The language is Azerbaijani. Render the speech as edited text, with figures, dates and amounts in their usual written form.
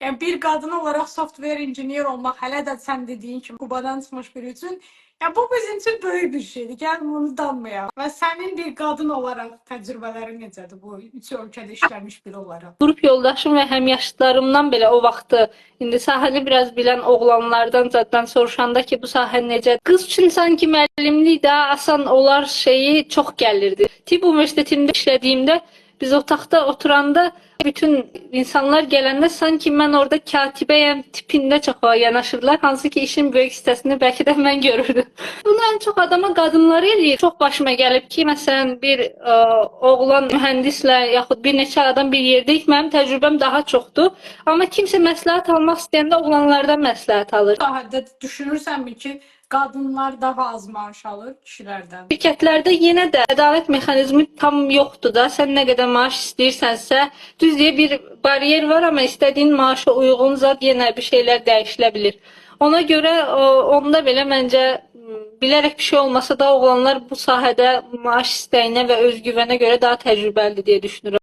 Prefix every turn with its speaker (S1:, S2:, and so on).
S1: Yani bir kadın olarak software engineer olmak, hele de sen dediğin gibi Kubadan çıkmış biri için, ya bu bizim için böyük bir şeydir. Gel bunu danmayalım. Ve senin bir kadın olarak tecrübelerin necədir bu üç ölkədə işləmiş biri olarak?
S2: Qrup yoldaşım və həmyaşıdlarımdan belə o vaxtı indi sahəni biraz bilən oğlanlardan zaddan soruşanda ki, bu sahə necə? Qız üçün sanki müəllimlik də asan olar şeyi çox gəlirdi. Tibb Universitetində işlədiyimdə biz otaqda oturanda bütün insanlar gələndə sanki mən orada katibəyəm tipində çox yanaşırlar. Hansı ki işin böyük hissəsini bəlkə də mən görürdüm. Bunu ən çox adama qadınlar eləyir. Çox başıma gəlib ki, məsələn bir oğlan mühəndislə yaxud bir neçə adam bir yerdəyik. Mənim təcrübəm daha çoxdur. Amma kimsə məsləhət almaq istəyəndə oğlanlardan məsləhət alır.
S1: Sahədə düşünürsənmi ki, qadınlar daha az maaş alır kişilərdən?
S2: Şirkətlərdə yenə də ədalət mexanizmi tam yoxdur da. Sən nə qədər maaş istəyirsənsə, düz deyə bir bariyer var, amma istədiyin maaşa uyğun zad yenə bir şeylər dəyişilə bilir. Ona görə onda belə məncə bilərək bir şey olmasa da oğlanlar bu sahədə maaş istəyinə və özgüvənə görə daha təcrübəlidir deyə düşünürəm.